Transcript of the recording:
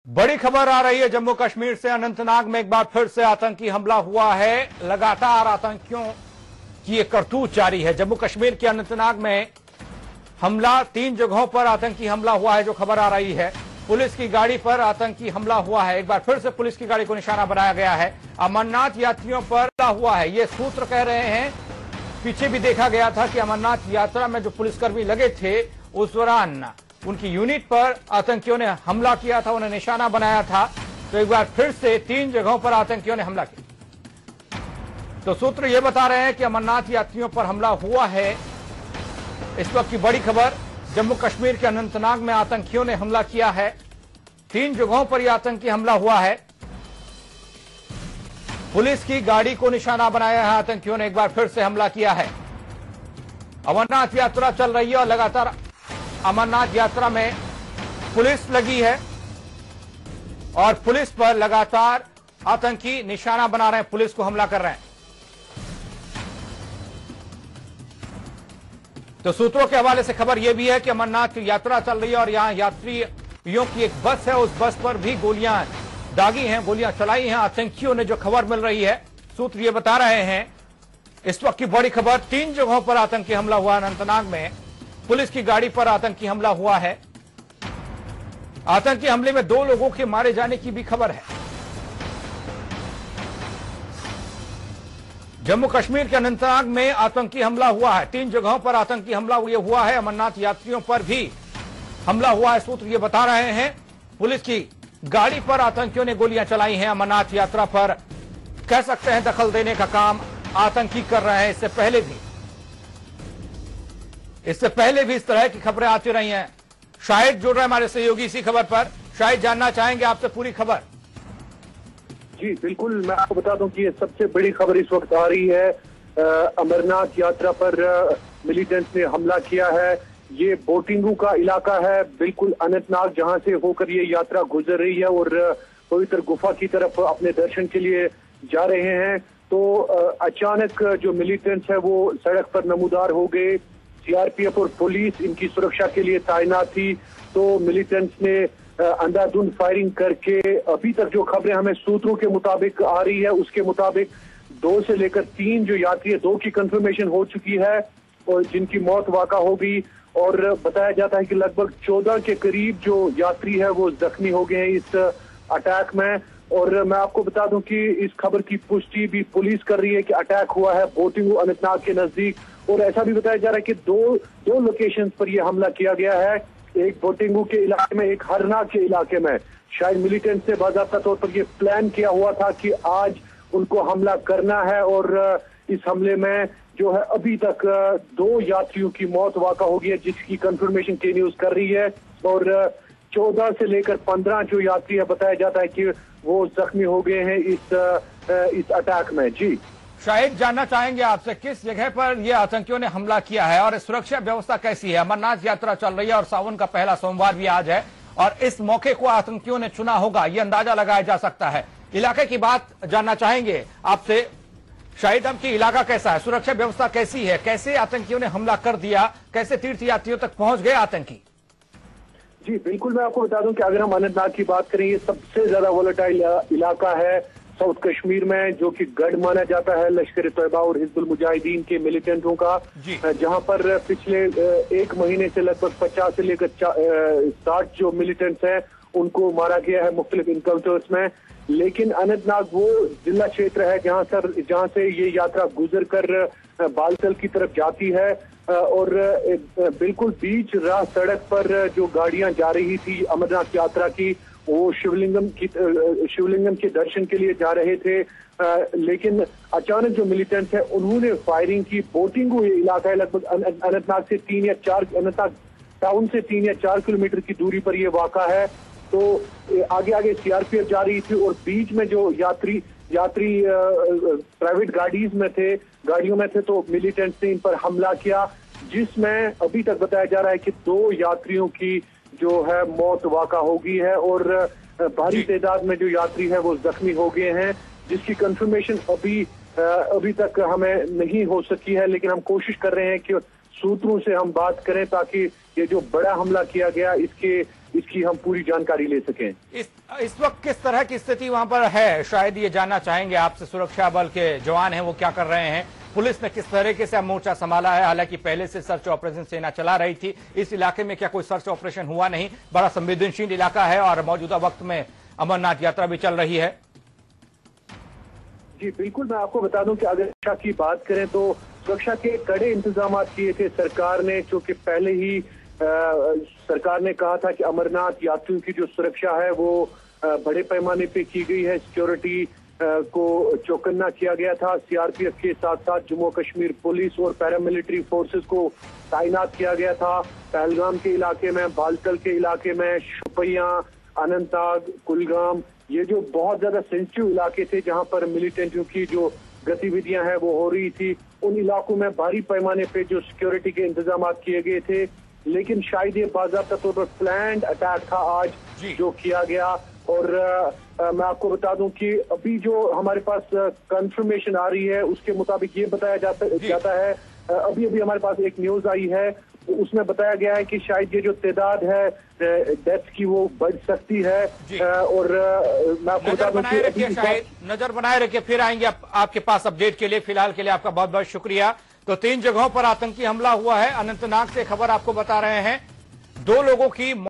बड़ी खबर आ रही है जम्मू कश्मीर से। अनंतनाग में एक बार फिर से आतंकी हमला हुआ है। लगातार आतंकियों की एक करतूत जारी है। जम्मू कश्मीर के अनंतनाग में हमला, 3 जगहों पर आतंकी हमला हुआ है जो खबर आ रही है। पुलिस की गाड़ी पर आतंकी हमला हुआ है। एक बार फिर से पुलिस की गाड़ी को निशाना बनाया गया है। अमरनाथ यात्रियों पर हमला हुआ है, ये सूत्र कह रहे हैं। पीछे भी देखा गया था कि अमरनाथ यात्रा में जो पुलिसकर्मी लगे थे उस दौरान उनकी यूनिट पर आतंकियों ने हमला किया था, उन्हें निशाना बनाया था। तो एक बार फिर से 3 जगहों पर आतंकियों ने हमला किया। तो सूत्र ये बता रहे हैं कि अमरनाथ यात्रियों पर हमला हुआ है। इस वक्त की बड़ी खबर, जम्मू कश्मीर के अनंतनाग में आतंकियों ने हमला किया है। 3 जगहों पर यह आतंकी हमला हुआ है। पुलिस की गाड़ी को निशाना बनाया है आतंकियों ने, एक बार फिर से हमला किया है। अमरनाथ यात्रा चल रही है और लगातार अमरनाथ यात्रा में पुलिस लगी है और पुलिस पर लगातार आतंकी निशाना बना रहे हैं, पुलिस को हमला कर रहे हैं। तो सूत्रों के हवाले से खबर यह भी है कि अमरनाथ की यात्रा चल रही है और यहां यात्रियों की एक बस है, उस बस पर भी गोलियां दागी हैं, गोलियां चलाई हैं आतंकियों ने, जो खबर मिल रही है। सूत्र ये बता रहे हैं इस वक्त की बड़ी खबर, 3 जगहों पर आतंकी हमला हुआ अनंतनाग में। पुलिस की गाड़ी पर आतंकी हमला हुआ है। आतंकी हमले में 2 लोगों के मारे जाने की भी खबर है। जम्मू कश्मीर के अनंतनाग में आतंकी हमला हुआ है। 3 जगहों पर आतंकी हमला हुआ है। अमरनाथ यात्रियों पर भी हमला हुआ है। सूत्र ये बता रहे हैं पुलिस की गाड़ी पर आतंकियों ने गोलियां चलाई हैं। अमरनाथ यात्रा पर कह सकते हैं दखल देने का काम आतंकी कर रहे हैं। इससे पहले भी इस तरह की खबरें आती रही हैं। शाहिद जुड़ रहे हैं हमारे सहयोगी इसी खबर पर। शाहिद, जानना चाहेंगे आपसे पूरी खबर। जी बिल्कुल, मैं आपको बता दूं कि ये सबसे बड़ी खबर इस वक्त आ रही है। अमरनाथ यात्रा पर मिलिटेंट्स ने हमला किया है। ये बोटिंगू का इलाका है, बिल्कुल अनंतनाग, जहां से होकर ये यात्रा गुजर रही है और पवित्र गुफा की तरफ अपने दर्शन के लिए जा रहे हैं। तो अचानक जो मिलिटेंट्स है वो सड़क पर नमूदार हो गए। सीआरपीएफ और पुलिस इनकी सुरक्षा के लिए तैनात थी। तो मिलिटेंट्स ने अंधाधुंध फायरिंग करके, अभी तक जो खबरें हमें सूत्रों के मुताबिक आ रही है उसके मुताबिक 2 से लेकर 3 जो यात्री है, 2 की कंफर्मेशन हो चुकी है और जिनकी मौत वाक़ा हो गई। और बताया जाता है कि लगभग 14 के करीब जो यात्री है वो जख्मी हो गए हैं इस अटैक में। और मैं आपको बता दूं कि इस खबर की पुष्टि भी पुलिस कर रही है कि अटैक हुआ है बोटिंगू अनंतनाग के नजदीक। और ऐसा भी बताया जा रहा है कि दो लोकेशंस पर यह हमला किया गया है, एक बोटिंगू के इलाके में, एक हरनाग के इलाके में। शायद मिलिटेंट से बाकायदा तौर पर यह प्लान किया हुआ था कि आज उनको हमला करना है। और इस हमले में जो है अभी तक 2 यात्रियों की मौत वाक़ा हो गई है, जिसकी कंफर्मेशन के न्यूज कर रही है। और 14 से लेकर 15 जो यात्री है बताया जाता है कि वो जख्मी हो गए हैं इस अटैक में। जी शाहिद, जानना चाहेंगे आपसे किस जगह पर यह आतंकियों ने हमला किया है और सुरक्षा व्यवस्था कैसी है? अमरनाथ यात्रा चल रही है और सावन का पहला सोमवार भी आज है और इस मौके को आतंकियों ने चुना होगा, यह अंदाजा लगाया जा सकता है। इलाके की बात जानना चाहेंगे आपसे शाहिद, हम की इलाका कैसा है, सुरक्षा व्यवस्था कैसी है, कैसे आतंकियों ने हमला कर दिया, कैसे तीर्थयात्रियों तक पहुंच गए आतंकी? जी बिल्कुल, मैं आपको बता दूं कि अगर हम अनंतनाग की बात करें, ये सबसे ज्यादा वोलेटाइल इलाका है साउथ कश्मीर में, जो कि गढ़ माना जाता है लश्कर तैयबा और हिजबुल मुजाहिदीन के मिलिटेंटों का, जहां पर पिछले 1 महीने से लगभग 50 से लेकर 60 जो मिलिटेंट्स हैं उनको मारा गया है मुख्तलिफ इनकाउंटर्स में। लेकिन अनंतनाग वो जिला क्षेत्र है जहां से ये यात्रा गुजर कर बालतल की तरफ जाती है। और बिल्कुल बीच राह सड़क पर जो गाड़ियां जा रही थी अमरनाथ यात्रा की, वो शिवलिंगम के दर्शन के लिए जा रहे थे। लेकिन अचानक जो मिलिटेंट्स है उन्होंने फायरिंग की। बोटिंगू ये इलाका है, लगभग अनंतनाग से 3 या 4 अनंतनाग टाउन से 3 या 4 किलोमीटर की दूरी पर यह वाक़ा है। तो आगे सीआरपीएफ जा रही थी और बीच में जो यात्री प्राइवेट गाड़ियों में थे, तो मिलिटेंट्स ने इन पर हमला किया, जिसमें अभी तक बताया जा रहा है कि 2 यात्रियों की जो है मौत वाक़ा हो गई है और भारी तादाद में जो यात्री है वो जख्मी हो गए हैं, जिसकी कंफर्मेशन अभी तक हमें नहीं हो सकी है। लेकिन हम कोशिश कर रहे हैं कि सूत्रों से हम बात करें ताकि ये जो बड़ा हमला किया गया इसके इसकी हम पूरी जानकारी ले सकें। इस वक्त किस तरह की स्थिति वहां पर है, शायद ये जानना चाहेंगे आपसे। सुरक्षा बल के जवान हैं, वो क्या कर रहे हैं? पुलिस ने किस तरीके से मोर्चा संभाला है? हालांकि पहले से सर्च ऑपरेशन सेना चला रही थी, इस इलाके में क्या कोई सर्च ऑपरेशन हुआ नहीं? बड़ा संवेदनशील इलाका है और मौजूदा वक्त में अमरनाथ यात्रा भी चल रही है। जी बिल्कुल, मैं आपको बता दूं कि अगर सुरक्षा की बात करें तो सुरक्षा के कड़े इंतजाम किए थे सरकार ने, क्योंकि पहले ही सरकार ने कहा था कि अमरनाथ यात्रियों की जो सुरक्षा है वो बड़े पैमाने पे की गई है। सिक्योरिटी को चौकन्ना किया गया था। सीआरपीएफ के साथ साथ जम्मू कश्मीर पुलिस और पैरामिलिट्री फोर्सेस को तैनात किया गया था। पहलगाम के इलाके में, बालतल के इलाके में, शुपिया, अनंतनाग, कुलगाम, ये जो बहुत ज्यादा सेंसिटिव इलाके थे जहां पर मिलिटेंटियों की जो गतिविधियां हैं वो हो रही थी, उन इलाकों में भारी पैमाने पे जो सिक्योरिटी के इंतजाम किए गए थे। लेकिन शायद ये बाज़ाब्ता तौर पर प्लान्ड अटैक था आज जो किया गया। और मैं आपको बता दूं कि अभी जो हमारे पास कंफर्मेशन आ रही है उसके मुताबिक ये बताया जाता है, अभी अभी हमारे पास एक न्यूज आई है, उसमें बताया गया है कि शायद ये जो तादाद है डेथ की वो बढ़ सकती है। और मैं आपको बता दूं कि शायद नजर बनाए रखिए, फिर आएंगे आपके पास अपडेट के लिए। फिलहाल के लिए आपका बहुत बहुत शुक्रिया। तो 3 जगहों पर आतंकी हमला हुआ है। अनंतनाग से खबर आपको बता रहे हैं, 2 लोगों की